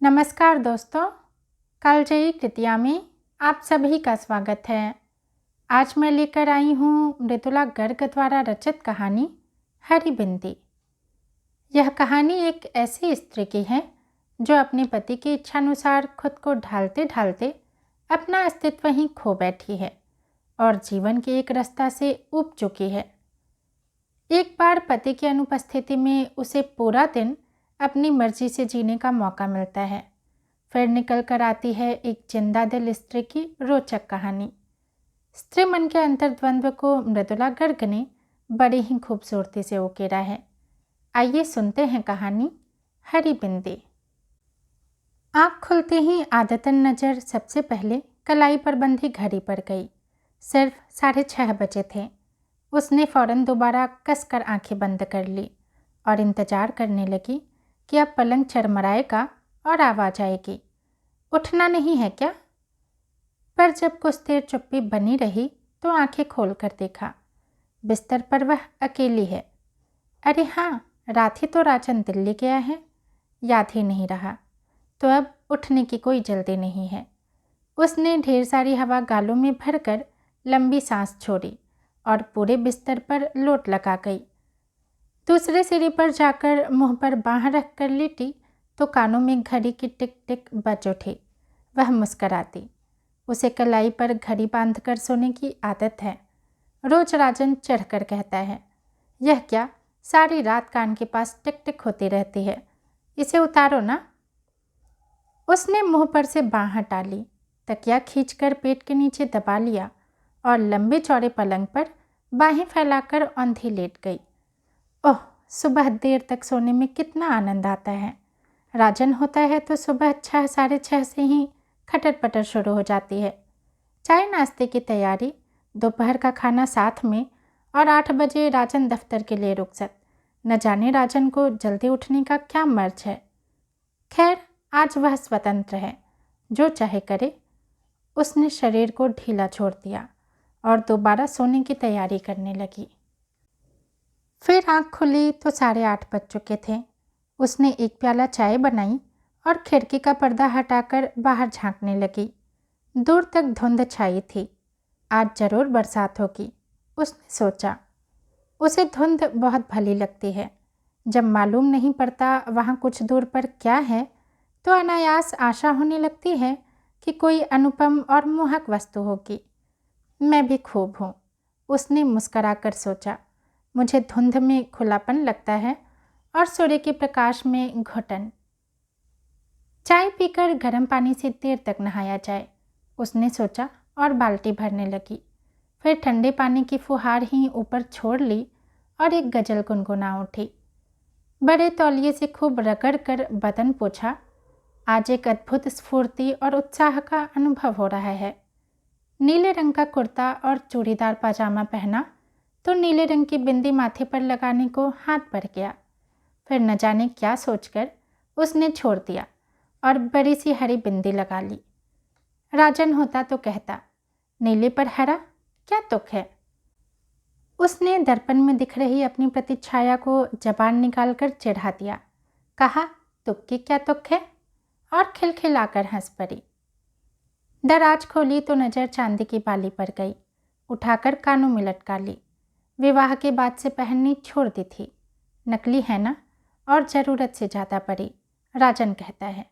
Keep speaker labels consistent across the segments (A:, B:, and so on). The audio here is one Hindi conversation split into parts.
A: नमस्कार दोस्तों, कालजयी कृतिया में आप सभी का स्वागत है। आज मैं लेकर आई हूँ मृदुला गर्ग द्वारा रचित कहानी हरिबिंदी। यह कहानी एक ऐसी स्त्री की है जो अपने पति की इच्छानुसार खुद को ढालते ढालते अपना अस्तित्व ही खो बैठी है और जीवन के एक रास्ता से ऊब चुकी है। एक बार पति की अनुपस्थिति में उसे पूरा दिन अपनी मर्जी से जीने का मौका मिलता है। फिर निकल कर आती है एक जिंदा दिल स्त्री की रोचक कहानी। स्त्री मन के अंतर्द्वंद्व को मृदुला गर्ग ने बड़ी ही खूबसूरती से उकेरा है। आइए सुनते हैं कहानी हरिबिंदी। आँख खुलते ही आदतन नज़र सबसे पहले कलाई पर बंधी घड़ी पर गई। सिर्फ 6:30 बजे थे। उसने फौरन दोबारा कसकर आंखें बंद कर ली और इंतजार करने लगी कि अब पलंग चरमराएगा और आवाज़ आएगी, उठना नहीं है क्या? पर जब कुछ देर चुप्पी बनी रही तो आंखें खोल कर देखा, बिस्तर पर वह अकेली है। अरे हाँ, रात ही तो राजन दिल्ली गया है, याद ही नहीं रहा। तो अब उठने की कोई जल्दी नहीं है। उसने ढेर सारी हवा गालों में भरकर लंबी सांस छोड़ी और पूरे बिस्तर पर लोट लगा गई। दूसरे सिरे पर जाकर मुंह पर बाँह रख कर लेटी तो कानों में घड़ी की टिक टिक बज उठी। वह मुस्कराती। उसे कलाई पर घड़ी बांधकर सोने की आदत है। रोज राजन चढ़कर कहता है, यह क्या सारी रात कान के पास टिक टिक होती रहती है, इसे उतारो ना। उसने मुंह पर से बाँह हटा ली, तकिया खींचकर पेट के नीचे दबा लिया और लंबे चौड़े पलंग पर बाहें फैलाकर औंधी लेट गई। ओह, सुबह देर तक सोने में कितना आनंद आता है। राजन होता है तो सुबह 6, 6:30 से ही खटर पटर शुरू हो जाती है। चाय नाश्ते की तैयारी, दोपहर का खाना साथ में और 8 बजे राजन दफ्तर के लिए रुखसत। न जाने राजन को जल्दी उठने का क्या मर्ज है। खैर, आज वह स्वतंत्र है, जो चाहे करे। उसने शरीर को ढीला छोड़ दिया और दोबारा सोने की तैयारी करने लगी। फिर आँख खुली तो 8:30 बज चुके थे। उसने एक प्याला चाय बनाई और खिड़की का पर्दा हटाकर बाहर झांकने लगी। दूर तक धुंध छाई थी। आज जरूर बरसात होगी, उसने सोचा। उसे धुंध बहुत भली लगती है। जब मालूम नहीं पड़ता वहाँ कुछ दूर पर क्या है तो अनायास आशा होने लगती है कि कोई अनुपम और मोहक वस्तु होगी। मैं भी खूब हूँ, उसने मुस्कराकर सोचा। मुझे धुंध में खुलापन लगता है और सूर्य के प्रकाश में घुटन। चाय पीकर गर्म पानी से देर तक नहाया जाए, उसने सोचा और बाल्टी भरने लगी। फिर ठंडे पानी की फुहार ही ऊपर छोड़ ली और एक गजल गुनगुना उठी। बड़े तौलिए से खूब रगड़ कर बदन पोंछा। आज एक अद्भुत स्फूर्ति और उत्साह का अनुभव हो रहा है। नीले रंग का कुर्ता और चूड़ीदार पाजामा पहना तो नीले रंग की बिंदी माथे पर लगाने को हाथ भर गया। फिर न जाने क्या सोचकर उसने छोड़ दिया और बड़ी सी हरी बिंदी लगा ली। राजन होता तो कहता, नीले पर हरा क्या तुक है। उसने दर्पण में दिख रही अपनी प्रतिछाया को जबान निकालकर चिढ़ा दिया। कहा, तुक की क्या तुक है, और खिलखिलाकर हंस पड़ी। दराज खोली तो नज़र चांदी की बाली पर गई। उठाकर कानों में लटका ली। विवाह के बाद से पहननी छोड़ दी थी। नकली है ना, और ज़रूरत से ज़्यादा पड़ी, राजन कहता है।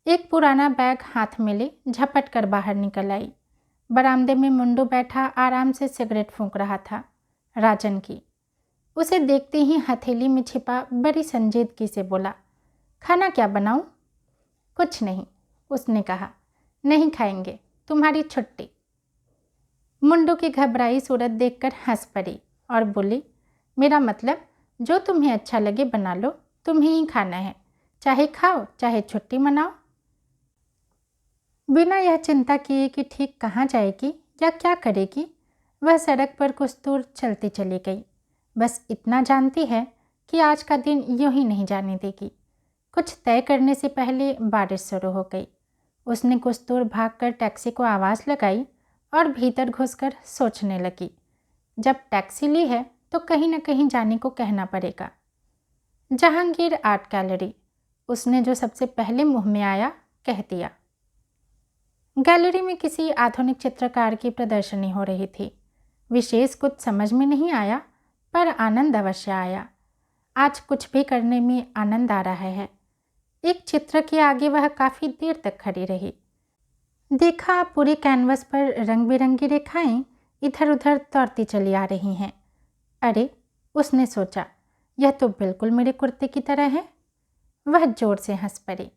A: एक पुराना बैग हाथ में ले झपट कर बाहर निकल आई। बरामदे में मुंडू बैठा आराम से सिगरेट फूंक रहा था। राजन की उसे देखते ही हथेली में छिपा बड़ी संजीदगी से बोला, खाना क्या बनाऊं? कुछ नहीं, उसने कहा। नहीं खाएंगे, तुम्हारी छुट्टी। मुंडू की घबराई सूरत देखकर हंस पड़ी और बोली, मेरा मतलब जो तुम्हें अच्छा लगे बना लो, तुम्हें ही खाना है, चाहे खाओ चाहे छुट्टी मनाओ। बिना यह चिंता किए कि ठीक कहाँ जाएगी या क्या करेगी, वह सड़क पर कुछ दूर चलती चली गई। बस इतना जानती है कि आज का दिन यूं ही नहीं जाने देगी। कुछ तय करने से पहले बारिश शुरू हो गई। उसने कुछ दूर भागकर टैक्सी को आवाज़ लगाई और भीतर घुसकर सोचने लगी। जब टैक्सी ली है तो कहीं न कहीं जाने को कहना पड़ेगा। जहांगीर आर्ट गैलरी, उसने जो सबसे पहले मुंह में आया कह दिया। गैलरी में किसी आधुनिक चित्रकार की प्रदर्शनी हो रही थी। विशेष कुछ समझ में नहीं आया, पर आनंद अवश्य आया। आज कुछ भी करने में आनंद आ रहा है। एक चित्र के आगे वह काफ़ी देर तक खड़ी रही। देखा पूरे कैनवस पर रंग बिरंगी रेखाएं इधर उधर दौड़ती चली आ रही हैं। अरे, उसने सोचा, यह तो बिल्कुल मेरे कुर्ते की तरह है। वह जोर से हंस पड़ी,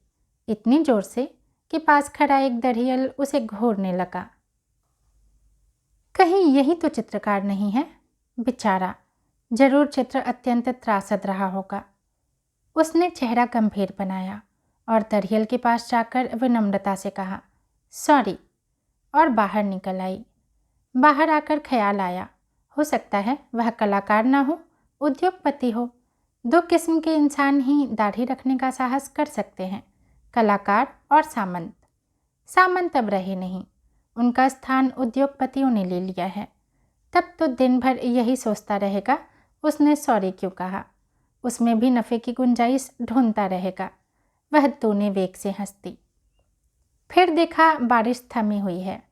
A: इतनी जोर से कि पास खड़ा एक दरियल उसे घूरने लगा। कहीं यही तो चित्रकार नहीं है? बेचारा, जरूर चित्र अत्यंत त्रासद रहा होगा। उसने चेहरा गंभीर बनाया और दरियल के पास जाकर विनम्रता से कहा, सॉरी, और बाहर निकल आई। बाहर आकर ख्याल आया, हो सकता है वह कलाकार ना हो, उद्योगपति हो। दो किस्म के इंसान ही दाढ़ी रखने का साहस कर सकते हैं, कलाकार और सामंत। सामंत अब रहे नहीं, उनका स्थान उद्योगपतियों ने ले लिया है। तब तो दिन भर यही सोचता रहेगा उसने सॉरी क्यों कहा, उसमें भी नफ़े की गुंजाइश ढूंढता रहेगा। वह तूने वेग से हंसती। फिर देखा बारिश थमी हुई है,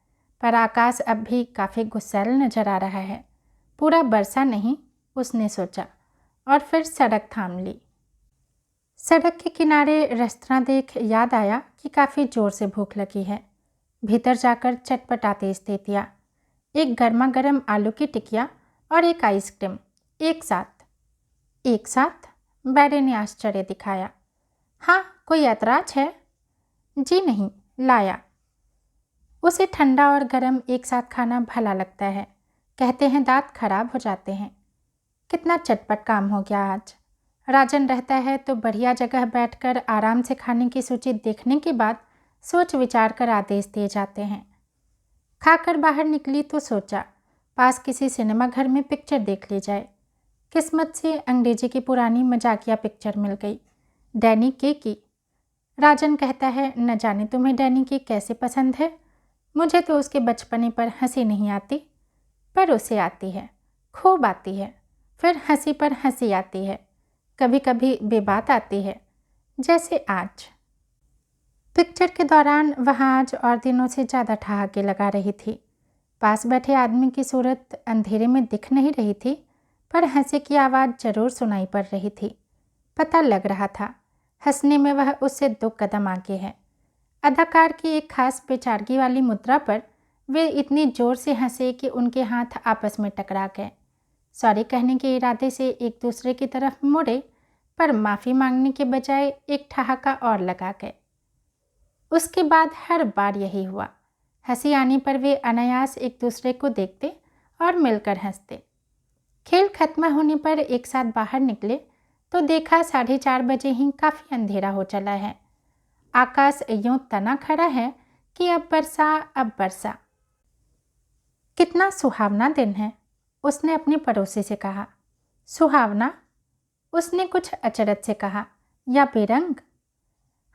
A: पर आकाश अब भी काफ़ी गुस्सैल नजर आ रहा है। पूरा बरसा नहीं, उसने सोचा, और फिर सड़क थाम ली। सड़क के किनारे रेस्तरां देख याद आया कि काफ़ी ज़ोर से भूख लगी है। भीतर जाकर चटपटाती स्थितियाँ, एक गर्मा गर्म आलू की टिकिया और एक आइसक्रीम एक साथ। एक साथ? बैरे ने आश्चर्य दिखाया। हाँ, कोई ऐतराज है? जी नहीं, लाया। उसे ठंडा और गर्म एक साथ खाना भला लगता है, कहते हैं दांत खराब हो जाते हैं। कितना चटपट काम हो गया आज। राजन रहता है तो बढ़िया जगह बैठकर आराम से खाने की सूची देखने के बाद सोच विचार कर आदेश दिए जाते हैं। खाकर बाहर निकली तो सोचा पास किसी सिनेमा घर में पिक्चर देख ली जाए। किस्मत से अंग्रेजी की पुरानी मजाकिया पिक्चर मिल गई, डैनी के की। राजन कहता है, न जाने तुम्हें डैनी की कैसे पसंद है। मुझे तो उसके बचपने पर हंसी नहीं आती, पर उसे आती है, खूब आती है। फिर हंसी पर हंसी आती है, कभी कभी बेबात आती है, जैसे आज। पिक्चर के दौरान वह आज और दिनों से ज़्यादा ठहाके लगा रही थी। पास बैठे आदमी की सूरत अंधेरे में दिख नहीं रही थी, पर हंसी की आवाज़ जरूर सुनाई पड़ रही थी। पता लग रहा था हंसने में वह उससे 2 कदम आगे है। अदाकार की एक खास बेचारगी वाली मुद्रा पर वे इतनी ज़ोर से हंसे कि उनके हाथ आपस में टकरा गए। सॉरी कहने के इरादे से एक दूसरे की तरफ मुड़े, पर माफ़ी मांगने के बजाय एक ठहाका और लगा गए। उसके बाद हर बार यही हुआ। हंसी आने पर वे अनायास एक दूसरे को देखते और मिलकर हंसते। खेल खत्म होने पर एक साथ बाहर निकले तो देखा 4:30 बजे ही काफ़ी अंधेरा हो चला है। आकाश यूं तना खड़ा है कि अब बरसा, अब बरसा। कितना सुहावना दिन है, उसने अपने पड़ोसी से कहा। सुहावना? उसने कुछ अचरज से कहा, या बेरंग?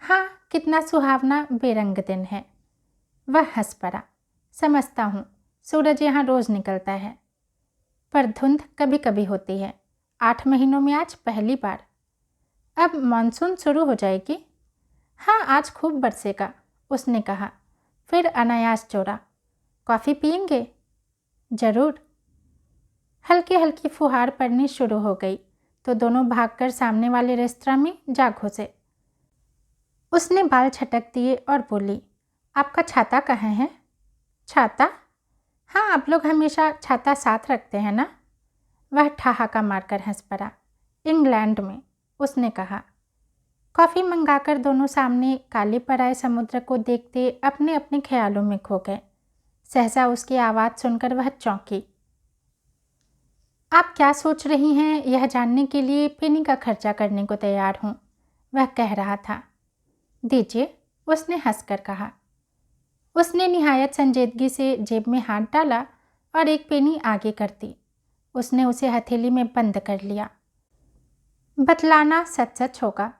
A: हाँ, कितना सुहावना बेरंग दिन है। वह हंस पड़ा। समझता हूँ, सूरज यहाँ रोज़ निकलता है, पर धुंध कभी कभी होती है। 8 महीनों में आज पहली बार। अब मानसून शुरू हो जाएगी। हाँ, आज खूब बरसेगा, उसने कहा। फिर अनायास जोड़ा, कॉफ़ी पियेंगे? ज़रूर। हल्की हल्की फुहार पड़नी शुरू हो गई तो दोनों भागकर सामने वाले रेस्तरां में जा घुसे। उसने बाल छटक दिए और बोली, आपका छाता कहाँ है? छाता? हाँ, आप लोग हमेशा छाता साथ रखते हैं ना? वह ठहाका मारकर हंस पड़ा। इंग्लैंड में, उसने कहा। कॉफ़ी मंगाकर दोनों सामने काले पर आए समुद्र को देखते अपने अपने ख्यालों में खो गए। सहसा उसकी आवाज़ सुनकर वह चौंकी। आप क्या सोच रही हैं, यह जानने के लिए पेनी का खर्चा करने को तैयार हूँ, वह कह रहा था। दीजिए, उसने हंसकर कहा। उसने निहायत संजीदगी से जेब में हाथ डाला और एक पेनी आगे कर दी। उसने उसे हथेली में बंद कर लिया। बतलाना सच सच होगा।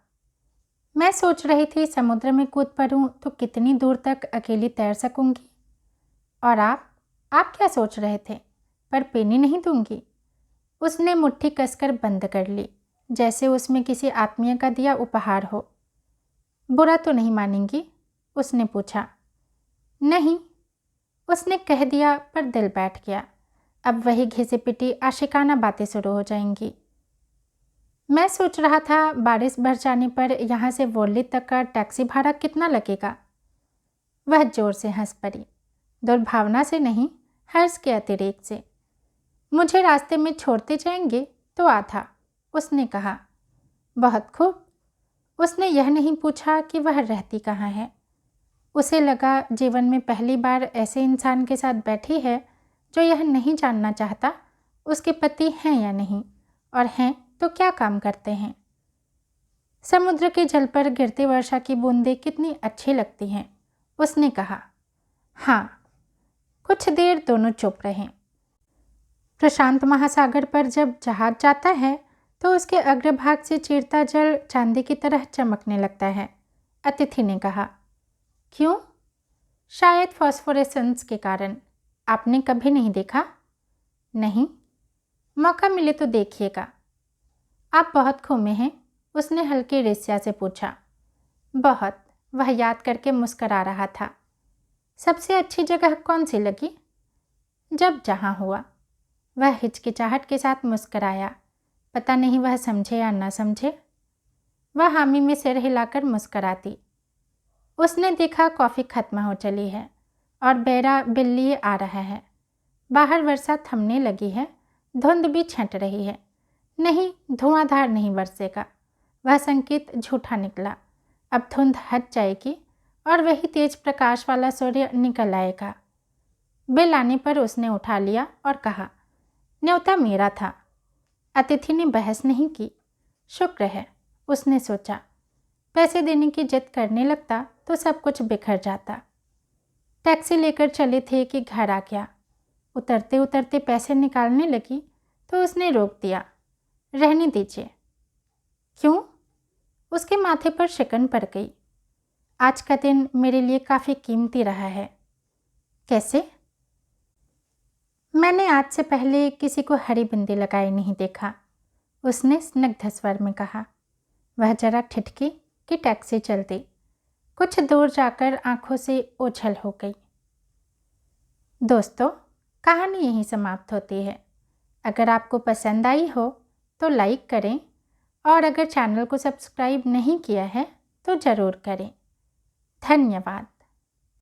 A: मैं सोच रही थी समुद्र में कूद पड़ूं तो कितनी दूर तक अकेली तैर सकूंगी। और आप क्या सोच रहे थे? पर पेनी नहीं दूंगी। उसने मुट्ठी कसकर बंद कर ली, जैसे उसमें किसी आत्मीय का दिया उपहार हो। बुरा तो नहीं मानेंगी? उसने पूछा। नहीं, उसने कह दिया, पर दिल बैठ गया। अब वही घिसी पिटी आशिकाना बातें शुरू हो जाएंगी। मैं सोच रहा था बारिश बढ़ जाने पर यहाँ से वर्ली तक का टैक्सी भाड़ा कितना लगेगा। वह जोर से हंस पड़ी, दुर्भावना से नहीं, हर्ष के अतिरेक से। मुझे रास्ते में छोड़ते जाएंगे तो आधा, उसने कहा। बहुत खूब। उसने यह नहीं पूछा कि वह रहती कहाँ है। उसे लगा जीवन में पहली बार ऐसे इंसान के साथ बैठी है जो यह नहीं जानना चाहता उसके पति हैं या नहीं, और हैं तो क्या काम करते हैं। समुद्र के जल पर गिरती वर्षा की बूंदें कितनी अच्छी लगती हैं, उसने कहा। हाँ। कुछ देर दोनों चुप रहे। प्रशांत महासागर पर जब जहाज जाता है तो उसके अग्रभाग से चीरता जल चांदी की तरह चमकने लगता है, अतिथि ने कहा। क्यों? शायद फॉस्फोरेसेंस के कारण। आपने कभी नहीं देखा? नहीं। मौका मिले तो देखिएगा। आप बहुत घूमे हैं? उसने हल्की ईर्ष्या से पूछा। बहुत। वह याद करके मुस्करा रहा था। सबसे अच्छी जगह कौन सी लगी? जब जहाँ हुआ। वह हिचकिचाहट के साथ मुस्कराया। पता नहीं वह समझे या न समझे। वह हामी में सिर हिलाकर मुस्कराती। उसने देखा कॉफ़ी खत्म हो चली है और बेरा बिल्ली आ रहा है। बाहर वर्षा थमने लगी है, धुंध भी छंट रही है। नहीं, धुआंधार नहीं बरसेगा। वह संकेत झूठा निकला। अब धुंध हट जाएगी और वही तेज प्रकाश वाला सूर्य निकल आएगा। बिल आने पर उसने उठा लिया और कहा, न्योता मेरा था। अतिथि ने बहस नहीं की। शुक्र है, उसने सोचा। पैसे देने की जिद करने लगता तो सब कुछ बिखर जाता। टैक्सी लेकर चले थे कि घर आ गया। उतरते उतरते पैसे निकालने लगी तो उसने रोक दिया। रहने दीजिए। क्यों? उसके माथे पर शिकन पड़ गई। आज का दिन मेरे लिए काफ़ी कीमती रहा है। कैसे? मैंने आज से पहले किसी को हरी बिंदी लगाए नहीं देखा, उसने स्निग्ध स्वर में कहा। वह जरा ठिठकी कि टैक्सी चल दी। कुछ दूर जाकर आंखों से ओझल हो गई। दोस्तों, कहानी यहीं समाप्त होती है। अगर आपको पसंद आई हो तो लाइक करें और अगर चैनल को सब्सक्राइब नहीं किया है तो ज़रूर करें। धन्यवाद।